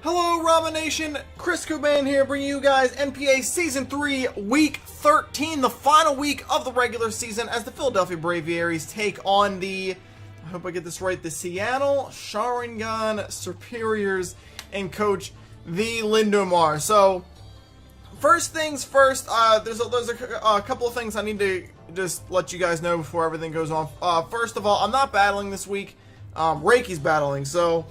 Hello Ramen Nation, Chris Cobain here bringing you guys NPA Season 3, Week 13, the final week of the regular season as the Philadelphia Braviaries take on the, I hope I get this right, the Seattle Sharingan Serperiors and coach the Lindomar. So, first things first, there's a couple of things I need to just let you guys know before everything goes on. First of all, I'm not battling this week, Raekki's battling, so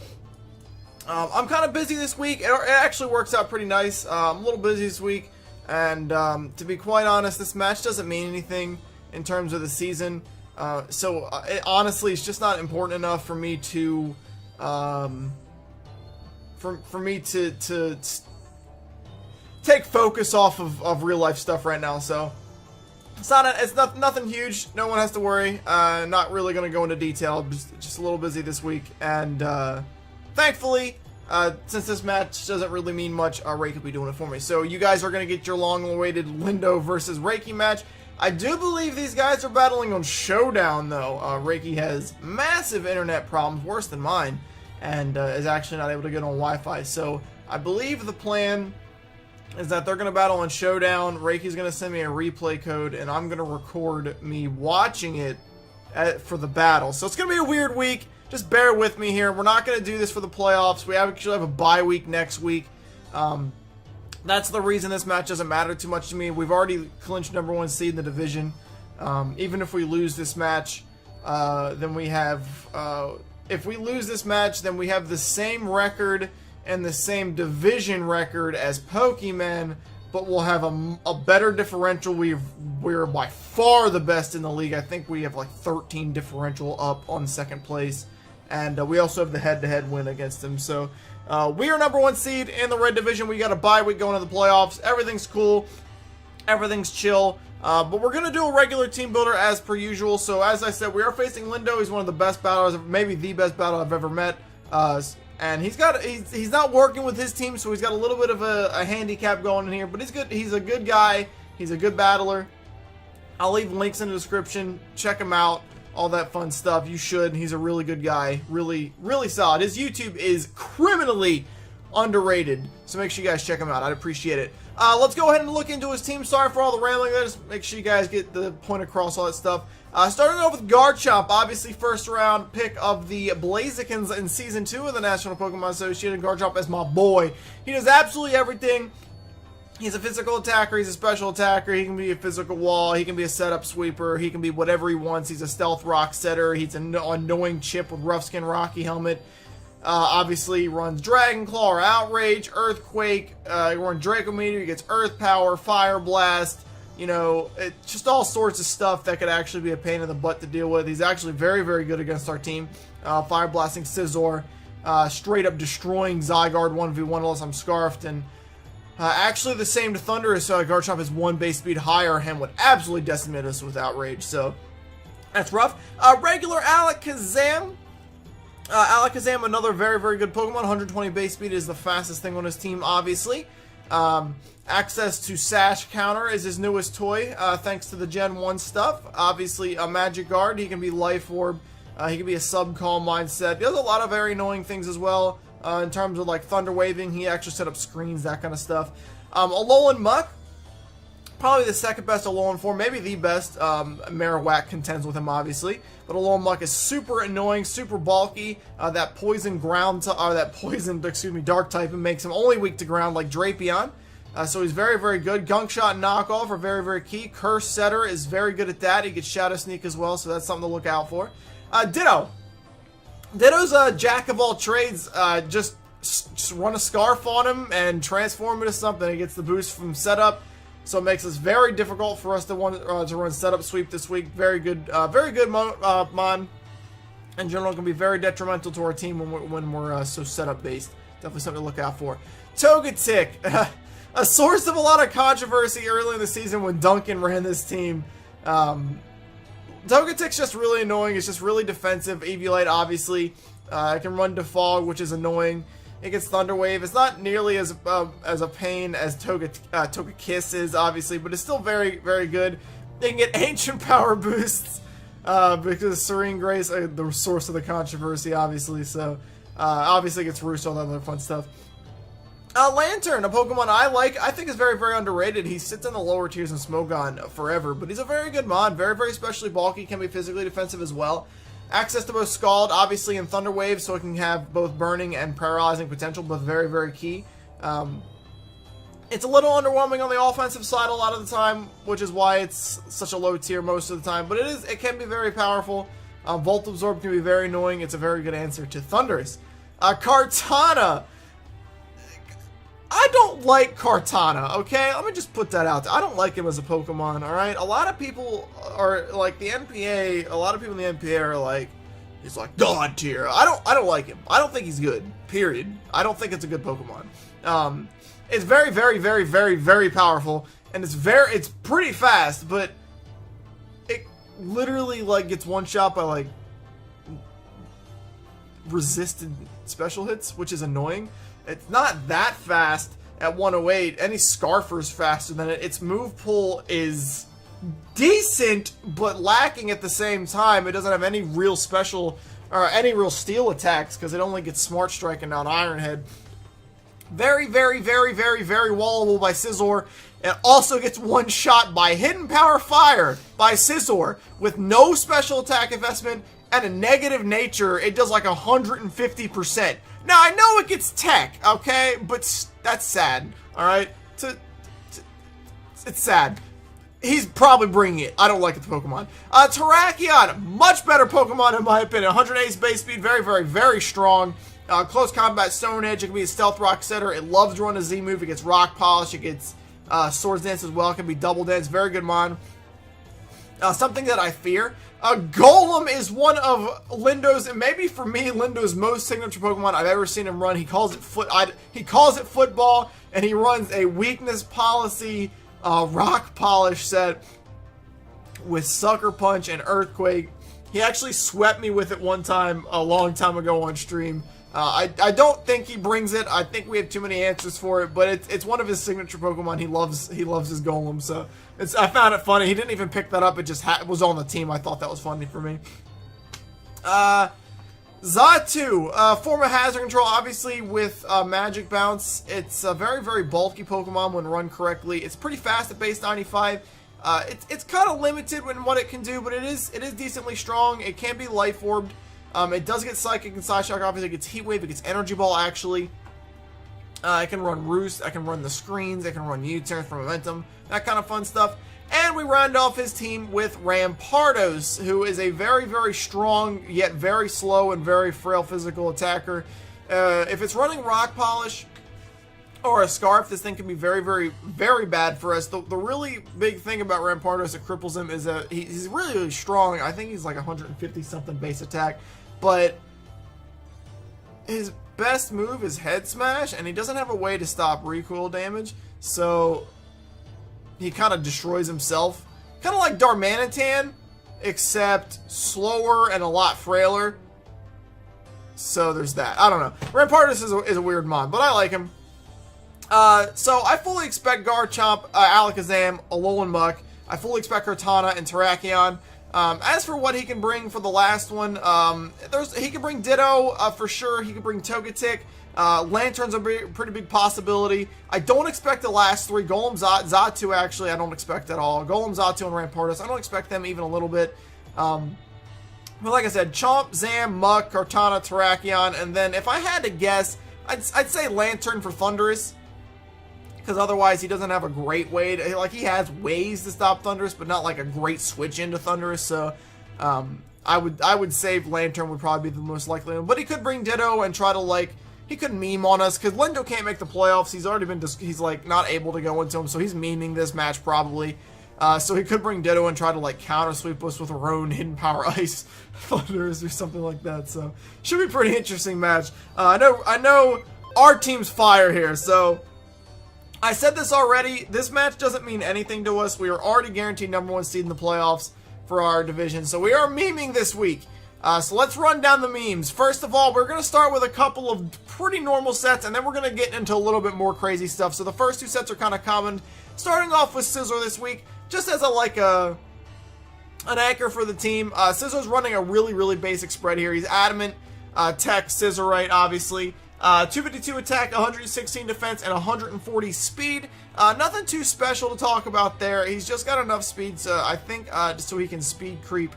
I'm kind of busy this week. It actually works out pretty nice. I'm a little busy this week, and to be quite honest, this match doesn't mean anything in terms of the season. Honestly, it's just not important enough for me to to take focus off of real life stuff right now. So it's nothing huge. No one has to worry. Not really gonna go into detail. Just a little busy this week, and thankfully, since this match doesn't really mean much, Raekki will be doing it for me. So you guys are going to get your long-awaited Lindo versus Raekki match. I do believe these guys are battling on Showdown, though. Raekki has massive internet problems, worse than mine, and is actually not able to get on Wi-Fi. So I believe the plan is that they're going to battle on Showdown. Raekki's going to send me a replay code, and I'm going to record me watching it for the battle. So it's going to be a weird week. Just bear with me here. We're not going to do this for the playoffs. We actually have a bye week next week. That's the reason this match doesn't matter too much to me. We've already clinched #1 seed in the division. Even if we lose this match, then we have... if we lose this match, then we have the same record and the same division record as Pokemon, but we'll have a better differential. We're by far the best in the league. I think we have like 13 differential up on second place. And we also have the head-to-head win against them. So we are #1 seed in the red division. We got a bye week going to the playoffs. Everything's cool. Everything's chill. But we're going to do a regular team builder as per usual. So as I said, we are facing Lindo. He's one of the best battlers, maybe the best battler I've ever met. And he's not working with his team, so he's got a little bit of a handicap going in here. But he's good. He's a good guy. He's a good battler. I'll leave links in the description. Check him out. All that fun stuff. You should. He's a really good guy. Really, really solid. His YouTube is criminally underrated. So make sure you guys check him out. I'd appreciate it. Let's go ahead and look into his team. Sorry for all the rambling there. Just make sure you guys get the point across, all that stuff. Starting off with Garchomp, obviously first round pick of the Blazikens in Season 2 of the National Pokemon Association. Garchomp is my boy. He does absolutely everything. He's a physical attacker, he's a special attacker, he can be a physical wall, he can be a setup sweeper, he can be whatever he wants. He's a stealth rock setter, he's an annoying chip with rough skin Rocky helmet. Obviously he runs Dragon Claw or Outrage, Earthquake, he runs Draco Meteor, he gets Earth Power, Fire Blast, you know, it's just all sorts of stuff that could actually be a pain in the butt to deal with. He's actually very, very good against our team. Fire Blasting Scizor, straight up destroying Zygarde 1v1 unless I'm Scarfed, and actually the same to Thundurus, so Garchomp is 1 base speed higher and would absolutely decimate us with Outrage, so that's rough. Regular Alakazam. Alakazam, another very, very good Pokemon. 120 base speed is the fastest thing on his team, obviously. Access to Sash Counter is his newest toy, thanks to the Gen 1 stuff. Obviously, a Magic Guard. He can be Life Orb. He can be a Sub-Calm Mindset. He does a lot of very annoying things as well. In terms of like Thunder Waving, he actually set up screens, that kind of stuff. Alolan Muck, probably the second best Alolan form, maybe the best. Marowak contends with him, obviously. But Alolan Muck is super annoying, super bulky. That poison dark type, and makes him only weak to ground like Drapion. So he's very, very good. Gunk Shot and Knockoff are very, very key. Curse Setter is very good at that. He gets Shadow Sneak as well, so that's something to look out for. Ditto. Ditto's a jack of all trades. Just run a Scarf on him and transform into something. He gets the boost from setup, so it makes it very difficult for us to run setup sweep this week. Very good Mon. In general, can be very detrimental to our team when we're so setup based. Definitely something to look out for. Togetic, a source of a lot of controversy early in the season when Duncan ran this team. Togetic's just really annoying. It's just really defensive. Eviolite, obviously. It can run Defog, which is annoying. It gets Thunder Wave. It's not nearly as a pain as Togekiss is, obviously, but it's still very, very good. They can get Ancient Power boosts because Serene Grace, the source of the controversy, obviously. So, obviously, it gets Roost, all that other fun stuff. Lantern, a Pokemon I like. I think is very, very underrated. He sits in the lower tiers in Smogon forever, but he's a very good mon. Very, very specially bulky. Can be physically defensive as well. Access to both Scald, obviously, and Thunder Wave, so it can have both burning and paralyzing potential, both very, very key. It's a little underwhelming on the offensive side a lot of the time, which is why it's such a low tier most of the time, but it can be very powerful. Volt Absorb can be very annoying. It's a very good answer to Thundurus. Kartana. I don't like Kartana, okay? Let me just put that out there. I don't like him as a Pokemon, alright? A lot of people are, like, the NPA, a lot of people in the NPA are like, he's like, God tier. I don't like him. I don't think he's good, period. I don't think it's a good Pokemon. It's very, very, very, very, very powerful, and it's pretty fast, but it literally, like, gets one-shot by, like, resisted special hits, which is annoying. It's not that fast at 108. Any Scarfer's faster than it. Its move pool is decent, but lacking at the same time. It doesn't have any real special, or any real steel attacks, because it only gets Smart Striking down Iron Head. Very, very, very, very, very wallable by Scizor. It also gets one shot by Hidden Power Fire by Scizor with no special attack investment and a negative nature. It does like 150%. Now, I know it gets tech, okay? But that's sad, alright? It's sad. He's probably bringing it. I don't like it, the Pokemon. Terrakion, much better Pokemon in my opinion. 108 base speed, very, very, very strong. Close combat, Stone Edge. It can be a Stealth Rock, etc. It loves to run a Z move. It gets Rock Polish. It gets Swords Dance as well. It can be Double Dance. Very good mon. Something that I fear. Golem is one of Lindo's, and maybe for me, Lindo's most signature Pokemon I've ever seen him run. He calls it football, and he runs a weakness policy Rock Polish set with Sucker Punch and Earthquake. He actually swept me with it one time, a long time ago on stream. I don't think he brings it. I think we have too many answers for it, but it's one of his signature Pokemon. He loves his Golem, so I found it funny. He didn't even pick that up. It just was on the team. I thought that was funny for me. Xatu, form of Hazard Control, obviously with Magic Bounce. It's a very, very bulky Pokemon when run correctly. It's pretty fast at base 95. It's kind of limited in what it can do, but it is decently strong. It can be Life Orbed. It does get Psychic and Psyshock. Obviously, it gets Heat Wave. It gets Energy Ball, actually. I can run Roost. I can run the screens. I can run U-Turn for Momentum. That kind of fun stuff. And we round off his team with Rampardos, who is a very, very strong, yet very slow and very frail physical attacker. If it's running Rock Polish or a Scarf, this thing can be very, very, very bad for us. The really big thing about Rampardos that cripples him is that he's really, really strong. I think he's like 150-something base attack. But his best move is Head Smash, and he doesn't have a way to stop recoil damage. So he kind of destroys himself. Kind of like Darmanitan, except slower and a lot frailer. So there's that. I don't know. Rampardos is a weird mod, but I like him. So I fully expect Garchomp, Alakazam, Alolan Muck. I fully expect Kartana and Terrakion. As for what he can bring for the last one, he can bring Ditto for sure. He can bring Togetic. Lantern's a pretty big possibility. I don't expect the last three. Golem, Xatu, actually, I don't expect at all. Golem, Xatu, and Rampardos, I don't expect them even a little bit. But like I said, Chomp, Zam, Muck, Kartana, Terrakion, and then if I had to guess, I'd say Lantern for Thundurus. Because otherwise he doesn't have a great way to, like, he has ways to stop Thundurus, but not like a great switch into Thundurus. So I would say Lantern would probably be the most likely one. But he could bring Ditto and try to, like, he could meme on us, because Lindo can't make the playoffs. He's already been, he's like not able to go into them, so he's memeing this match probably. So he could bring Ditto and try to like counter sweep us with our own Hidden Power Ice Thundurus or something like that. So should be a pretty interesting match. I know our team's fire here, so I said this already. This match doesn't mean anything to us. We are already guaranteed #1 seed in the playoffs for our division, so we are meming this week. So let's run down the memes. First of all, we're going to start with a couple of pretty normal sets, and then we're going to get into a little bit more crazy stuff. So the first two sets are kind of common. Starting off with Scizor this week, just as an anchor for the team. Scizor's running a really, really basic spread here. He's Adamant, Tech, Scissorite, obviously. 252 attack, 116 defense, and 140 speed. Nothing too special to talk about there. He's just got enough speed, I think, just so he can speed creep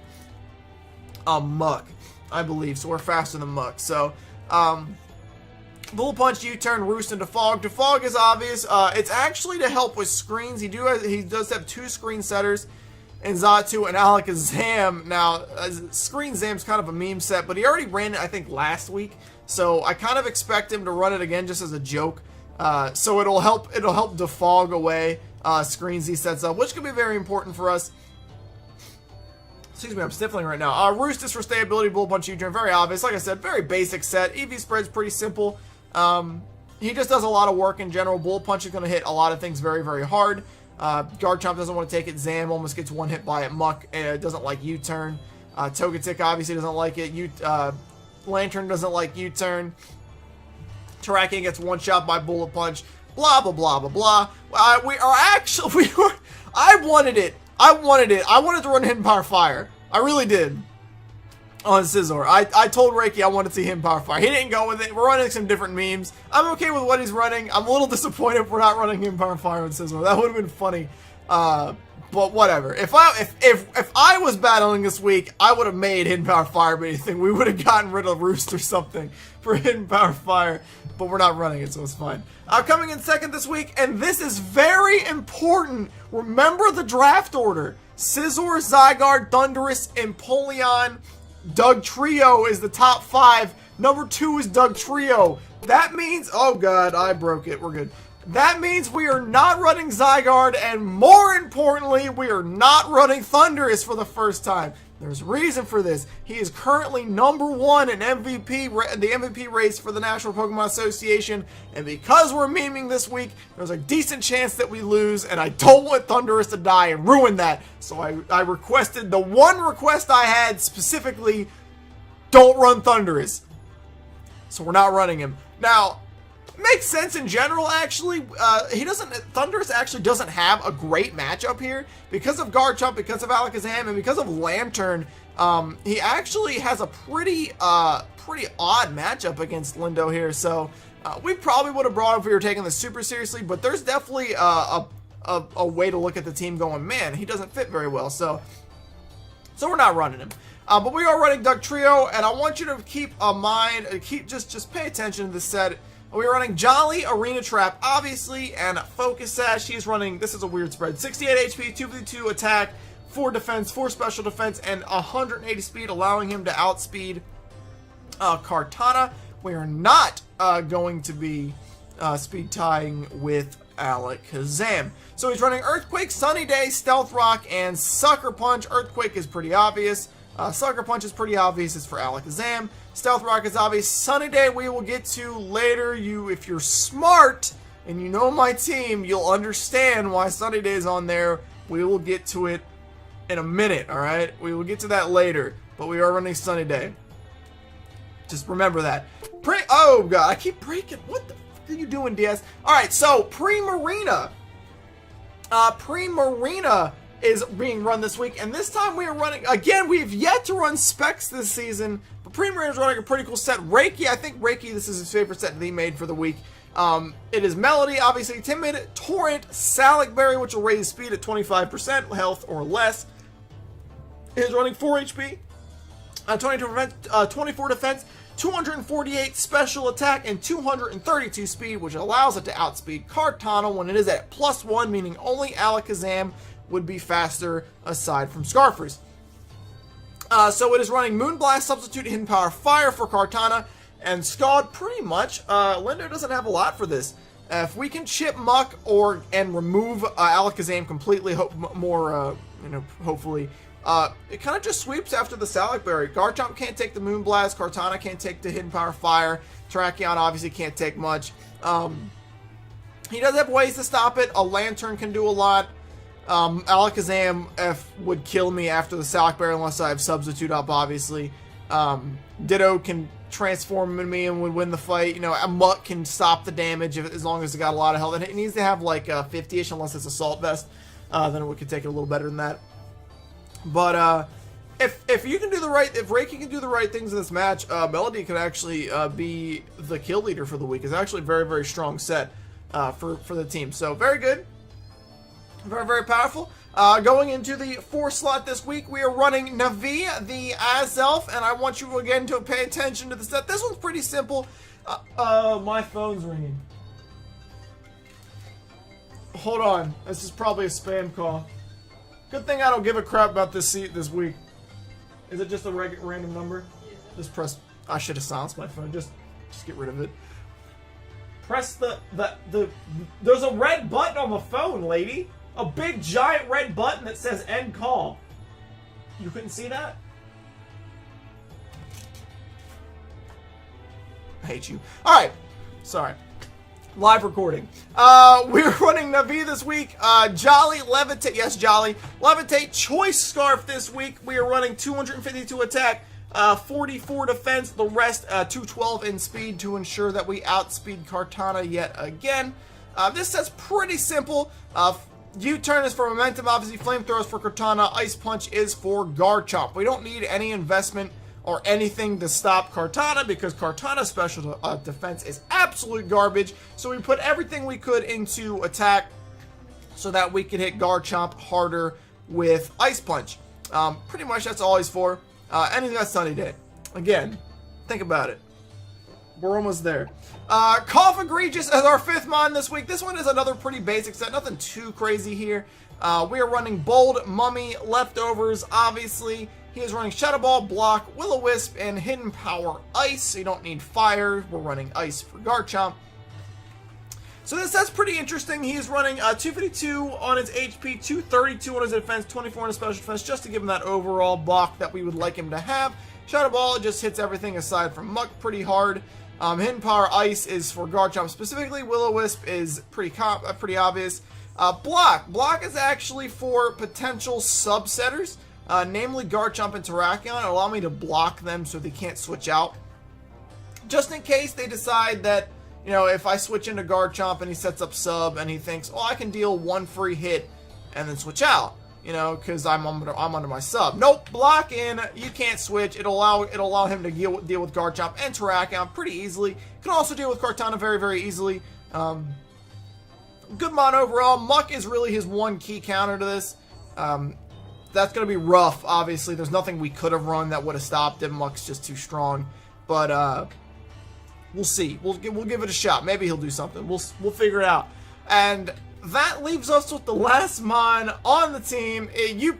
Muck, I believe. So we're faster than Muck. So, Bullet Punch, U-Turn, Roost, and Defog. Defog is obvious. It's actually to help with screens. He does have 2 screen setters in Xatu and Alakazam. Now, Screen Zam's kind of a meme set, but he already ran it, I think, last week. So I kind of expect him to run it again just as a joke. So it'll help defog away screens he sets up, which could be very important for us. Excuse me, I'm sniffling right now. Roost is for stability, Bullet Punch, U-Turn, very obvious. Like I said, very basic set. EV spread's pretty simple. He just does a lot of work in general. Bullet Punch is going to hit a lot of things very, very hard. Garchomp doesn't want to take it. Zam almost gets one hit by it. Muck doesn't like U-Turn. Togetic obviously doesn't like it. Lantern doesn't like U-Turn. Terrakion gets one shot by Bullet Punch. Blah, blah, blah, blah, blah. I wanted it. I wanted to run Hidden Power Fire. I really did. On Scizor. I told Raekki I wanted to see Hidden Power Fire. He didn't go with it. We're running some different memes. I'm okay with what he's running. I'm a little disappointed if we're not running Hidden Power Fire on Scizor. That would have been funny. But whatever. If I was battling this week, I would have made Hidden Power Fire, but anything. We would have gotten rid of Roost or something for Hidden Power Fire. But we're not running it, so it's fine. Coming in second this week, and this is very important. Remember the draft order. Scizor, Zygarde, Thundurus, Empoleon, Dugtrio is the top 5. Number 2 is Dugtrio. That means, oh god, I broke it. We're good. That means we are not running Zygarde, and more importantly, we are not running Thundurus for the first time. There's reason for this. He is currently number 1 in the MVP race for the National Pokemon Association, and because we're memeing this week, there's a decent chance that we lose, and I don't want Thundurus to die and ruin that. So I requested, the one request I had specifically, don't run Thundurus. So we're not running him. Now, makes sense in general, actually. Thundurus actually doesn't have a great matchup here. Because of Garchomp, because of Alakazam, and because of Lantern, he actually has a pretty odd matchup against Lindo here. So, we probably would have brought him if we were taking this super seriously, but there's definitely a way to look at the team going, man, he doesn't fit very well. So we're not running him. But we are running Dugtrio, and I want you to keep a mind, just pay attention to this set. We're running Jolly, Arena Trap, obviously, and Focus Sash. He's running, this is a weird spread, 68 HP, 252 attack, 4 defense, 4 special defense, and 180 speed, allowing him to outspeed Kartana. We are not going to be speed tying with Alakazam. So he's running Earthquake, Sunny Day, Stealth Rock, and Sucker Punch. Earthquake is pretty obvious. Sucker Punch is pretty obvious. It's for Alakazam. Stealth Rock is obvious. Sunny Day we will get to later. If you're smart and you know my team, you'll understand why Sunny Day is on there. We will get to it in a minute, alright? We will get to that later. But we are running Sunny Day. Just remember that. Oh god, I keep breaking. What the fuck are you doing, DS? Alright, so Primarina. Primarina is being run this week, and this time we are running, again, we've yet to run Specs this season, but Primarina is running a pretty cool set. Raekki, I think Raekki, this is his favorite set that he made for the week. It is Melody, obviously, Timid, Torrent, Salicberry, which will raise speed at 25% health or less. It is running 4 HP, 24 defense, 248 special attack, and 232 speed, which allows it to outspeed Kartana when it is at +1, meaning only Alakazam would be faster aside from Scarfers. So it is running Moonblast, Substitute, Hidden Power Fire for Kartana, and Scald pretty much. Lindo doesn't have a lot for this. If we can chip Muck and remove Alakazam completely, hopefully, it kind of just sweeps after the Salicberry. Garchomp can't take the Moonblast, Kartana can't take the Hidden Power Fire, Terrakion obviously can't take much. He does have ways to stop it. A Lantern can do a lot. Alakazam would kill me after the Salicberry unless I have Substitute up, obviously. Ditto can transform in me and would win the fight. You know, a Muck can stop the damage as long as it got a lot of health. It needs to have like 50-ish unless it's Assault Vest. Then it could take it a little better than that. But if you can do the right, if Raekki can do the right things in this match, Melody can actually be the kill leader for the week. It's actually a very, very strong set for the team. So very good, very, very powerful. Going into the 4 slot this week, we are running Navi, the Azelf, and I want you again to pay attention to the set. This one's pretty simple. My phone's ringing. Hold on, this is probably a spam call. Good thing I don't give a crap about this seat this week. Is it just a random number? Yeah. Just press. I should have silenced my phone. Just get rid of it. Press the. There's a red button on the phone, lady. A big giant red button that says end call. You couldn't see that? I hate you. All right. Sorry. Live recording. We're running Navi this week. Jolly, Levitate. Yes, Jolly. Levitate, Choice Scarf this week. We are running 252 attack, 44 defense. The rest, 212 in speed to ensure that we outspeed Kartana yet again. This set's pretty simple. U-turn is for momentum, obviously. Flamethrowers for Kartana. Ice Punch is for Garchomp. We don't need any investment or anything to stop Kartana because Kartana's special defense is absolute garbage. So we put everything we could into attack so that we can hit Garchomp harder with Ice Punch. Pretty much that's all he's for. Anything that's Sunny Day. Again, think about it. We're almost there. Cough Egregious as our 5th mon this week. This one is another pretty basic set. Nothing too crazy here. We are running Bold, Mummy, Leftovers, obviously. He is running Shadow Ball, Block, Will-O-Wisp, and Hidden Power Ice. So you don't need Fire. We're running Ice for Garchomp. So this set's pretty interesting. He is running 252 on his HP, 232 on his defense, 24 on his special defense, just to give him that overall block that we would like him to have. Shadow Ball just hits everything aside from Muck pretty hard. Hidden Power Ice is for Garchomp specifically. Will-O-Wisp is pretty obvious. Block is actually for potential subsetters. Namely Garchomp and Terrakion. Allow me to block them so they can't switch out. Just in case they decide that, you know, if I switch into Garchomp and he sets up sub and he thinks, oh, I can deal 1 free hit and then switch out, you know, because I'm under my sub. Nope, block in, you can't switch. It'll allow him to deal with Garchomp and Terrakion pretty easily. Can also deal with Kartana very, very easily. Good mon overall. Muck is really his one key counter to this. That's going to be rough, obviously. There's nothing we could have run that would have stopped him. Muck's just too strong. But we'll see. We'll give it a shot. Maybe he'll do something. We'll figure it out. And that leaves us with the last mon on the team.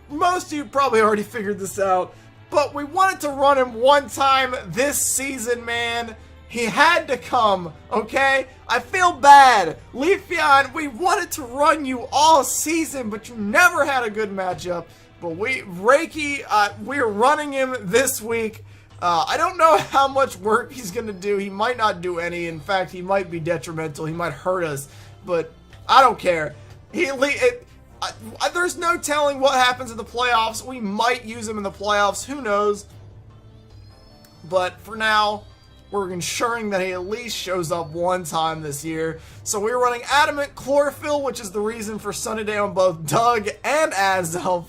Most of you probably already figured this out. But we wanted to run him one time this season, man. He had to come, okay? I feel bad. Leafeon, we wanted to run you all season, but you never had a good matchup. But Raekki, we're running him this week. I don't know how much work he's going to do. He might not do any. In fact, he might be detrimental. He might hurt us. But I don't care. There's no telling what happens in the playoffs. We might use him in the playoffs. Who knows? But for now, we're ensuring that he at least shows up one time this year. So we're running Adamant, Chlorophyll, which is the reason for Sunny Day on both Doug and Azelf.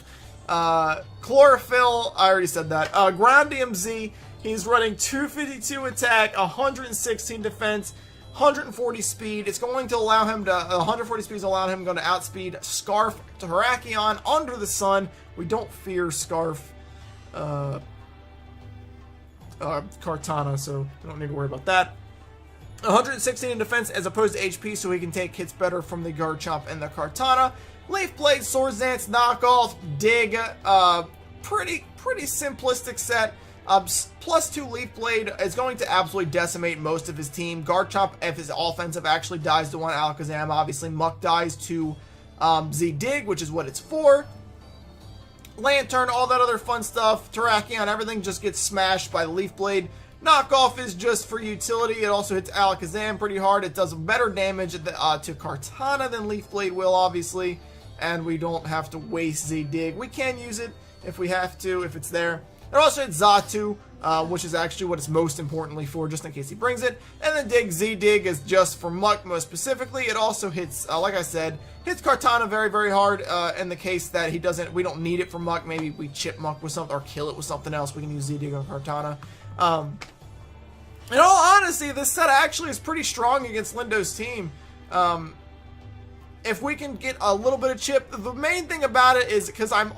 Chlorophyll, I already said that. Ground DMZ, he's running 252 attack, 116 defense, 140 speed. It's going to allow him to, 140 speed is allowing him to outspeed Scarf to Terrakion Under the Sun. We don't fear Scarf Kartana, so we don't need to worry about that. 116 in defense as opposed to HP, so he can take hits better from the Garchomp and the Kartana. Leaf Blade, Swords Dance, Knockoff, Dig, pretty simplistic set. +2 Leaf Blade is going to absolutely decimate most of his team. Garchomp, if his offensive actually dies to one Alakazam, obviously Muck dies to Z-Dig, which is what it's for. Lantern, all that other fun stuff, Terrakion, everything just gets smashed by the Leaf Blade. Knockoff is just for utility. It also hits Alakazam pretty hard. It does better damage to Kartana than Leaf Blade will, obviously. And we don't have to waste Z-Dig. We can use it if we have to, if it's there. It also hits Xatu, which is actually what it's most importantly for, just in case he brings it. And then Dig, Z-Dig is just for Muck most specifically. It also hits, like I said, hits Kartana very, very hard in the case that we don't need it for Muck. Maybe we chip Muck with something or kill it with something else. We can use Z-Dig on Kartana. In all honesty, this set actually is pretty strong against Lindo's team. If we can get a little bit of chip, the main thing about it is, because I'm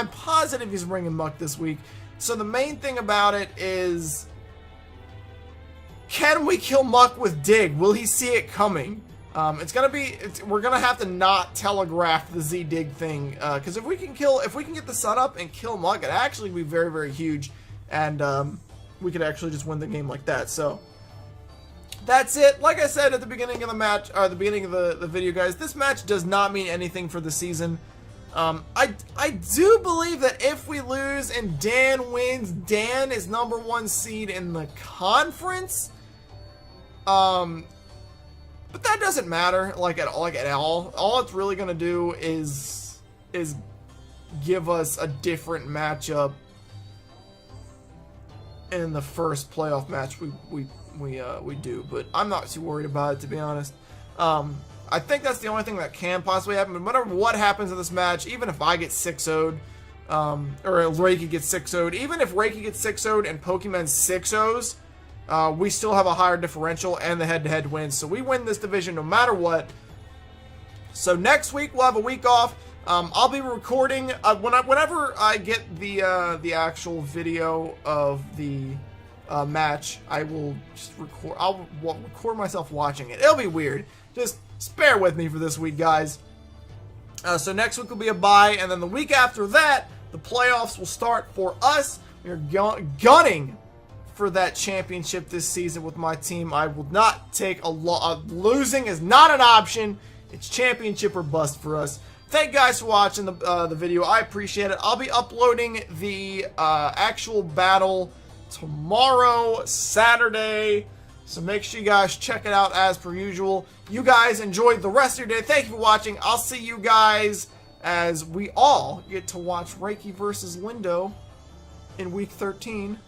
positive he's bringing Muck this week. So the main thing about it is, can we kill Muck with Dig? Will he see it coming? We're gonna have to not telegraph the Z-Dig thing, because if we can get the sun up and kill Muck, it actually would be very, very huge, and we could actually just win the game like that. So that's it. Like I said at the beginning of the match, or the beginning of the video, guys, this match does not mean anything for the season. I do believe that if we lose and Dan wins, Dan is #1 seed in the conference. But that doesn't matter, at all. All it's really gonna do is give us a different matchup in the first playoff match we do. But I'm not too worried about it, to be honest. I think that's the only thing that can possibly happen. But no matter what happens in this match, even if I get 6-0'd, or Raekki gets 6-0'd, even if Raekki gets 6-0'd and Pokemon 6-0's, we still have a higher differential and the head-to-head wins. So we win this division no matter what. So next week we'll have a week off. I'll be recording whenever I get the actual video of the match. I will just record. I'll record myself watching it. It'll be weird. Just bear with me for this week, guys. So next week will be a bye, and then the week after that, the playoffs will start for us. We're gunning for that championship this season with my team. I will not take losing is not an option. It's championship or bust for us. Thank you guys for watching the video. I appreciate it. I'll be uploading the actual battle tomorrow, Saturday. So make sure you guys check it out as per usual. You guys enjoy the rest of your day. Thank you for watching. I'll see you guys as we all get to watch Raekki versus Lindo in week 13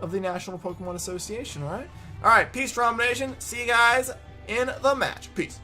of the National Pokemon Association, alright? Alright, peace, Ramen Nation. See you guys in the match. Peace.